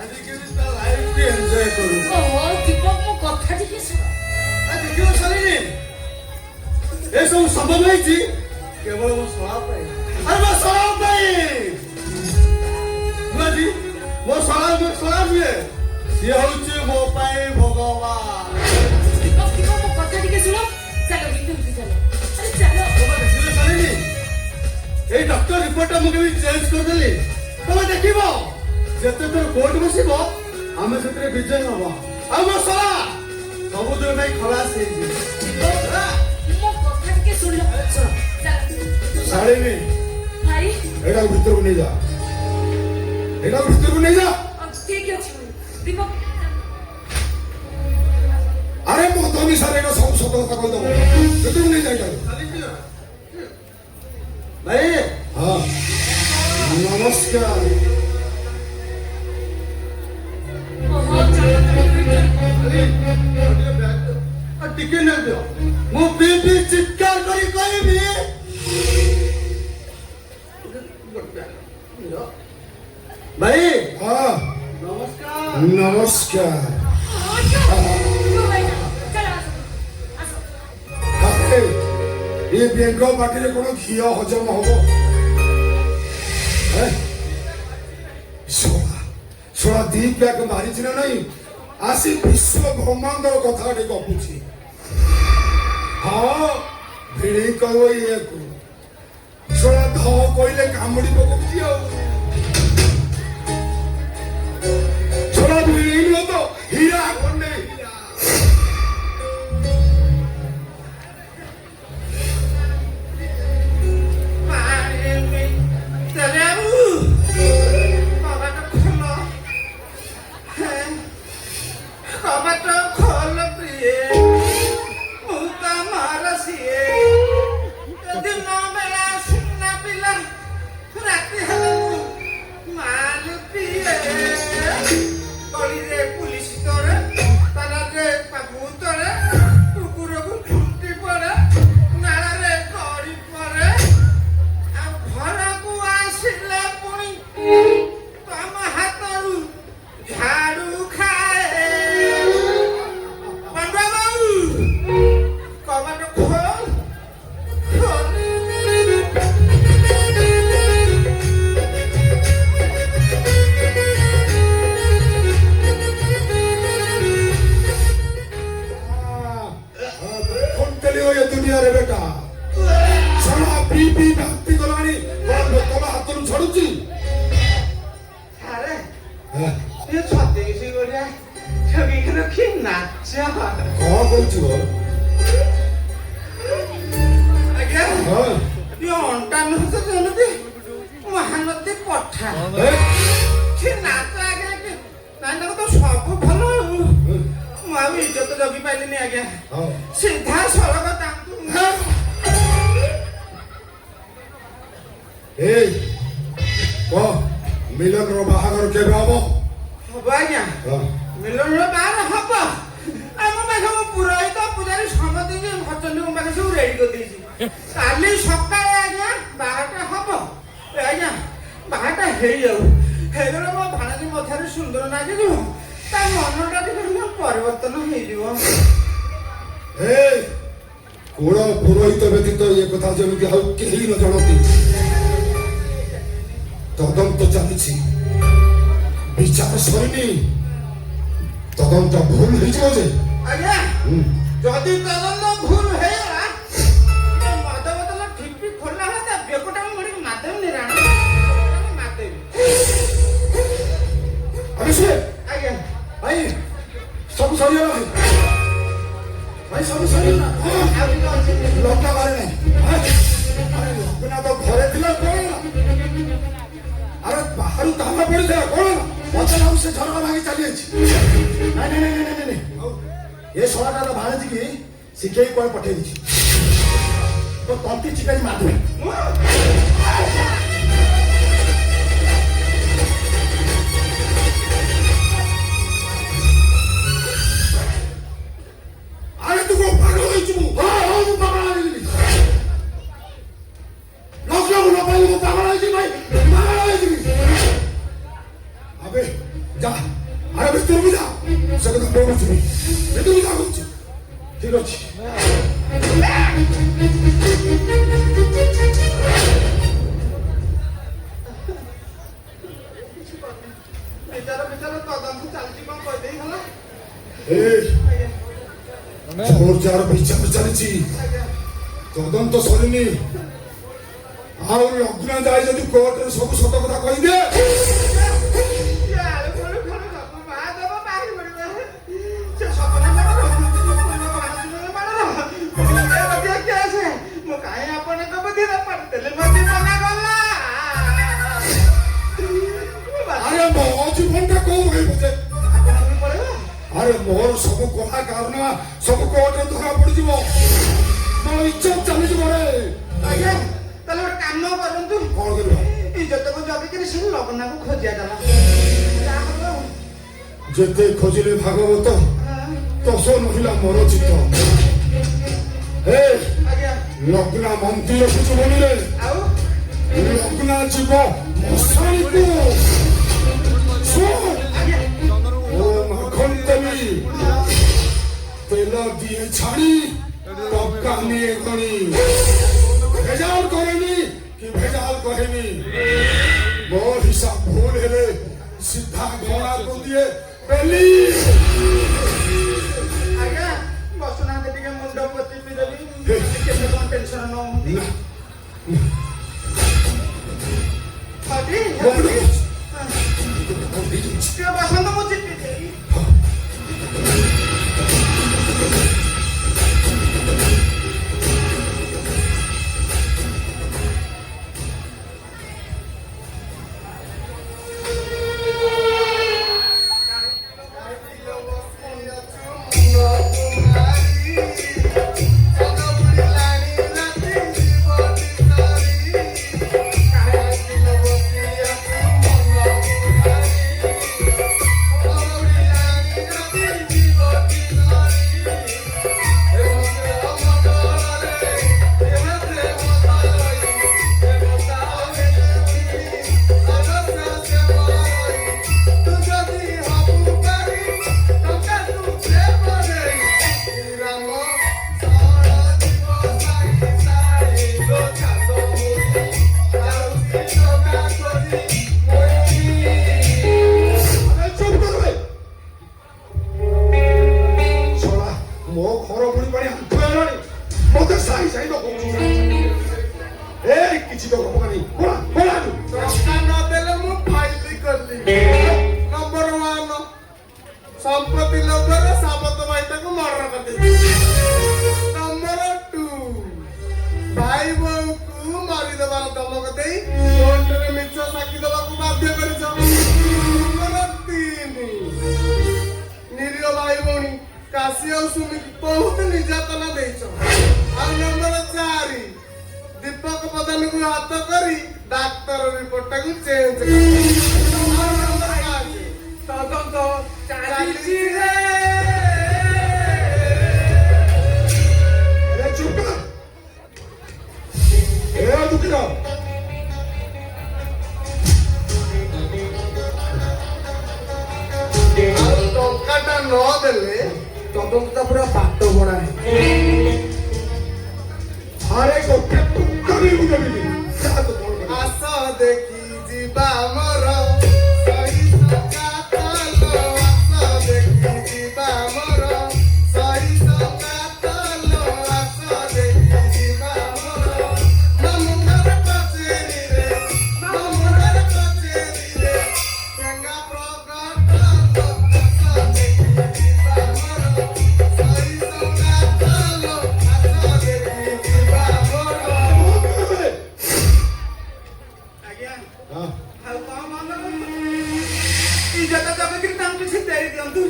ଆଜି କେମିତି ତା ଲାଇଫ୍ ଏନ୍ଜୟ କରୁ। ଓହୋ ଦୀପକ ମୋ କଥା ଟିକେ ଶୁଣ। ଦେଖିବ ସରିନି ଏସବୁ ସମ୍ଭବ ହେଇଛି କେବଳ ମୋ ଶଳା ପାଇଁ। ଆରେ ମୋ ଶଳା ପାଇଁ ବୁଝି ମୋ ଶଳା ନୁହେଁ ସିଏ ହଉଛି ମୋ ପାଇଁ ଭଗବାନ। ଦୀପକ ମୋ କଥା ଟିକେ ଶୁଣ। ଚାଲ ଭିତରକୁ ଚାଲ। ଆରେ ଚାଲ। ଦେଖିବ ସରିନି ଏଇ ଡକ୍ଟର ରିପୋର୍ଟଟା ମୁଁ କେମିତି ଚେଞ୍ଜ କରିଦେଲି। ତମେ ଦେଖିବ ଯେତେ ଥର କୋର୍ଟ ବସିବ ଆମେ ସେଥିରେ ବିଜୟ ହବ। ଆଉ ମୋ ଶଳା ସବୁଦିନ ପାଇଁ ଖଲାସ ହେଇଯିବ। ମୋ କଥା ଟିକେ ଶୁଣ। ଶୁଣ ଚାଲ। ଶାଳିନୀ ଭାଇ ଏଇଟା ଭିତରକୁ ନେଇଯା। ଏଇଟା ଭିତରକୁ ନେଇଯା। ଠିକ ଅଛି ଦୀପକ। ଆରେ ମୋ ଧନୀ ସାର୍ ଏଇଟା ସବୁ ସତ କଥା କହିଦବ। ଭିତରକୁ ନେଇଯା ଏଇଟା। ଭାଇ ହଁ ନମସ୍କାର। ଟିକେ ନେଇଦିଅ ମୁଁ ବିପି ଚିତ୍କାର କରି କହିବି। ଭାଇ ହଁ ନମସ୍କାର। ନମସ୍କାର। ये बेंग पार्टी कौन घी हजम हम शोला दी प्याक मारी ना नहीं आसी विश्व ब्रह्मांडर कथा गपुची। हाँ भिड़ी कह ये शोला ध कहले कामुड़ी पकाउची शोला भिड़ी नुह तो हीरा खंडे ମହାନଦୀ ପଠା ନାଚ ତ ସବୁ ଭଲ। ମୁଁ ଆଉ ଇଜ୍ଜତ ଜଗି ପାଇଲିନି ଆଜ୍ଞା। ସିଧା ସଳଖ ତାଙ୍କୁ ମିଲନର ବାହାଘର କେବେ ହବ? ହବ ଆଜ୍ଞା ମିଲନର ବାହାଘର ହବ। ଆମ ପାଖେ ମୋ ପୁରୋହିତ ପୂଜାରୀ ସମସ୍ତେ ଭଜନଙ୍କ ପାଖେ ସବୁ ରେଡି କରିଦେଇଛି। କାଲି ସକାଳେ ଆଜ୍ଞା ବାହାଘରଟା ହବ। ଆଜ୍ଞା ବାହାଘରଟା ହେଇଯାଉ ହେଇଗଲେ ମୋ ଭାଣଜୀ ମଥାରେ ସୁନ୍ଦର ନାଗିଯିବ। ତା ମନଟା ଟିକେ ପରିବର୍ତ୍ତନ ହେଇଯିବ। କୋଣ ପୁରୋହିତ ବ୍ୟତୀତ ଏ କଥା ଯେମିତି ଆଉ କେହି ନ ଜାଣନ୍ତି। ତଦନ୍ତ ଚାଲିଛି ବିଚାର ସରିନି। ତଦନ୍ତ ଭୁଲ ହେଇଯିବ ଯେ ଆଜ୍ଞା ଯଦି ତଦନ୍ତ ଭୁଲ ହେଇଗଲା ମଦ ବଦଳ ଠିପି ଖୋଲା ହେଲା ତା ବେକଟା ମୁଁ ଗୋଟେ ମାଧବ ନିରାଣ ମାଧବ। ଆଜ୍ଞା ଭାଇ ସବୁ ସରିଗଲା ଭାଇ ସବୁ ସରିଗଲା। ଲଙ୍କା ବାହାରେ ନାହିଁ। ଆରେ ଲକ୍ଷ୍ମୀନା ତ ଘରେ ଥିଲା କଣ? ଆରେ ବାହାରୁ ତାଲା ପଡିଥିଲା କଣ? ପଚାର ଆଉ ସେ ଝରକା ଭାଙ୍ଗି ଚାଲିଯାଇଛି। ନାଇଁ ଏ ଶଳାଟା ତ ଭାଣିଜିକି ଶିଖେଇ କୁଆଡେ ପଠେଇ ଦେଇଛି। ତ ତଣ୍ଟି ଚିକାଇ ମାଧୁରୀ ଆରେ ତୁ କଣ ପାଗଳ ହେଇଛୁ? ମୁଁ ପାଗଳ ହେଇଯିବି। ଲକ୍ଷ୍ୟ ମୁଁ ନ ପାଇଲି ମୁଁ ପାଗଳ ହେଇଯିବି ଭାଇ। ପାଗଳ ହେଇଯିବି। ଆବେ যা আরে ভিতরକୁ যা ସେ କଥା ମୁଁ ବୁଝିବି ଭିତରକୁ ଯା କହୁଛି ଠିକ ଅଛି ଭିତର ତଦନ୍ତ ଚାଲିଛି କଣ କହିଦେଇ ଗଲା ମୋର ଯାହାର ବିଚାର ଚାଲିଛି ତଦନ୍ତ ସରିନି ଆଉ ଅଗ୍ନା ଯାଏ ଯଦି କୋର୍ଟରେ ସବୁ ସତ କଥା କହିଦିଏ ଆରେ ମୋ ଜୀବନଟା କୋଉ ରହିବ ଯେ ଆରେ ମୋର ସବୁ କଳା କାରଣ ସବୁ କୋର୍ଟରେ ଧରା ପଡିଯିବ ମୋ ଇଚ୍ଛା ଚାଲିଯିବ ରେ ଆଜ୍ଞା ତାହେଲେ ଗୋଟେ କାମ କରନ୍ତୁ କଣ କରିବା ଇଜ୍ଜତକୁ ଜଗିକିରି ସେ ଲଗ୍ନାକୁ ଖୋଜିଆ ଦେଲା ଯେତେ ଖୋଜିଲେ ଭାଗବତ ତସ ନହିଲା ମୋର ଚିତ୍ତ ହେ ଆଜ୍ଞା ଲଗ୍ନା ମନ୍ଦିରକୁ ଯିବନି ରେ ଆଉ ଲଗ୍ନା ଯିବ ମଶାଣିକୁ ଶୁଣ ଓ ମାখন ଦେବୀ ତେଲ দিয়ে ছাড়ি টপকা নিয়ে গনি ভেজাল করেনি কি ভেজাল করেনি মোর হিসাব ভুল হেলে সিধা ঘোড়া কো দিয়ে পেলি ଆଜ୍ଞା ବସୁନାହାନ୍ତି ଟିକେ ମୁଣ୍ଡ ପଚିପି ଦେବି କେତେ କଣ ଟେନସନ ନ ହୁଅନ୍ତି ଟିକେ ବସନ୍ତ ମୁଁ ଚିପି ଦେବି সম্পত্তি লোভরে সাবত ভাইটাকে মর্ডর କରିଦେଇଛି ନମ୍ବର 2 ଭାଇ ବୋଉକୁ ମାରିଦେବାର ଧମକ ଦେଇ କୋର୍ଟରେ ମିଛ ସାକ୍ଷୀ ଦେବାକୁ ବାଧ୍ୟ କରିଛ ନମ୍ବର 3 ନିରୀହ ଭାଇ ଭଉଣୀ କାଶୀ ଆଉ ସୁମିକି ବହୁତ ନିର୍ଯାତନା ଦେଇଛ ଆଉ ନମ୍ବର 4 ଦୀପକ ପ୍ରଧାନକୁ ହାତ କରି ଡାକ୍ତର ରିପୋର୍ଟଟାକୁ ଚେଞ୍ଜ ତଦନ୍ତ ଚାଲିଛି ରେ চুপ কর এ দুঃখিত ଆଉ ଟଙ୍କାଟା ନ ଦେଲେ ତଦନ୍ତଟା ପୁରା ବାଟ ବଣା আরে গোটে টুকা নেই দেবিনি ଆସ ଦେଖି ଯିବା ଆମର ସହି ସଙ୍ଗାତଲ ଆସ ଦେଖି ଯିବା ଆମର ସହି ସଙ୍ଗାତଲ ଆସ ଦେଖି ଯିବା ଆମର ମାମୁଁଘର କଚେରୀରେ ଠେଙ୍ଗା ପ୍ରଗଟ ଆସ ଦେଖି ଯିବା ଆମର ସହି ସଙ୍ଗାତଲ ଆସ ଦେଖି ଯିବା ଆମର ଆଜ୍ଞା ଆଉ କଣ ମନ ଇଜ୍ଜତ ଜଗିକିରି ତାଙ୍କୁ କିଛି ଦେଇ ଦିଅନ୍ତୁ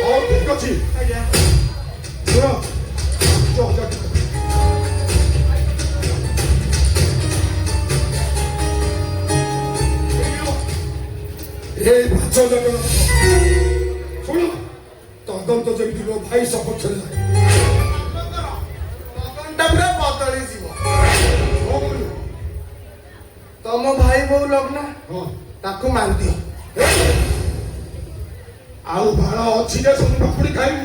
ହଉ ଠିକ ଅଛି ଆଜ୍ଞା ଶୁଣ এই বাচ্চ যাবে শোনো তদন্ত যেମିତି ମୋ ଭାଇ ସପକ୍ଷରେ ଯାଏ ପବନଟା ପୁରା ବଦଳି ଯିବ କଣ କରିବ ତମ ଭାଇ ବୋଉ ଲଗ୍ନ ହଁ ତାକୁ ମାରିଦିଅ ଆଉ ଭାଳ ଅଛି ଯେ ସବୁ ପାକୁଡି ଖାଇବୁ।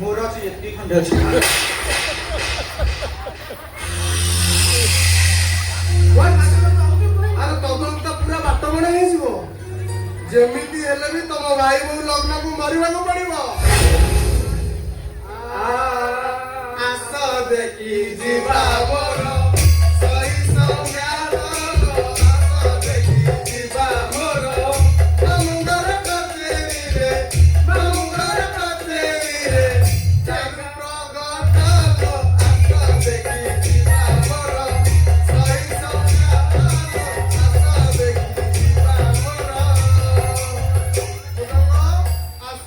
ମୋର ଅଛି ଏତିକି ଖଣ୍ଡେ ଅଛି। ଆରେ ତଦନ୍ତ ପୁରା ବାଟ ବଣା ହେଇଯିବ। ଯେମିତି ହେଲେ ବି ତମ ଭାଇ ବୋଉ ଲଗ୍ନକୁ ମରିବାକୁ ପଡିବ। ଆସ ଦେଖି ଯିବା ମୋର ସହି ସଂଜ୍ଞାର। ଆସ ଦେଖି ଯିବା ମୋର ମାମୁଁଘର କଚେରୀରେ, ମାମୁଁଘର କଚେରୀରେ ଚାରୁ ପ୍ରଗଟ। ଆସ ଦେଖି ଯିବା ମୋର ସହି ସଂଜ୍ଞାର। ଆସ ଦେଖି ଯିବା ମୋର। ଆସ।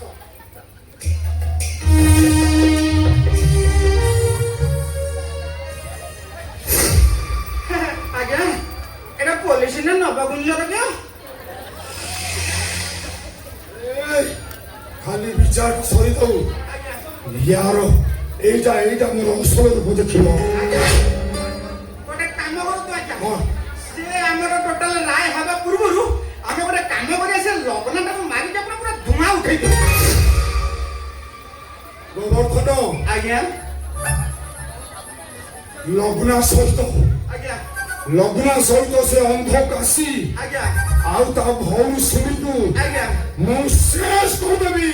ଆଜ୍ଞା ଏଟା ପୋଲିସ ନା ନବଗୁଞ୍ଜର କିଅ? ଖାଲି ବିଚାର ସରିଥାଉ। ୟାର ଏଇଟା ମୋର ଅଂଶରେ ଦେଖିବ। ଗୋଟେ କାମ କରନ୍ତୁ ଆଜ୍ଞା, ହଁ। ସେ ଆମର ଟୋଟାଲ ରାୟ ହେବା ପୂର୍ବରୁ ଆମେ ଗୋଟେ କାମ କରିବା, ସେ ଲଗ୍ନଟାକୁ ମାରିକି ଆପଣ ପୁରା ଧୂଆଁ ଉଠେଇ ଦିଅ। ଗୋବର୍ଦ୍ଧନ ଆଜ୍ଞା ଲଗ୍ନା ସହିତ ଆଜ୍ଞା ସେ ଅନ୍ଧ କାଶୀ ଆଜ୍ଞା ଆଉ ତା ଭଉଣୀ ସୁମିକୁ ଆଜ୍ଞା ମୁଁ ଶେଷ କରିଦେବି।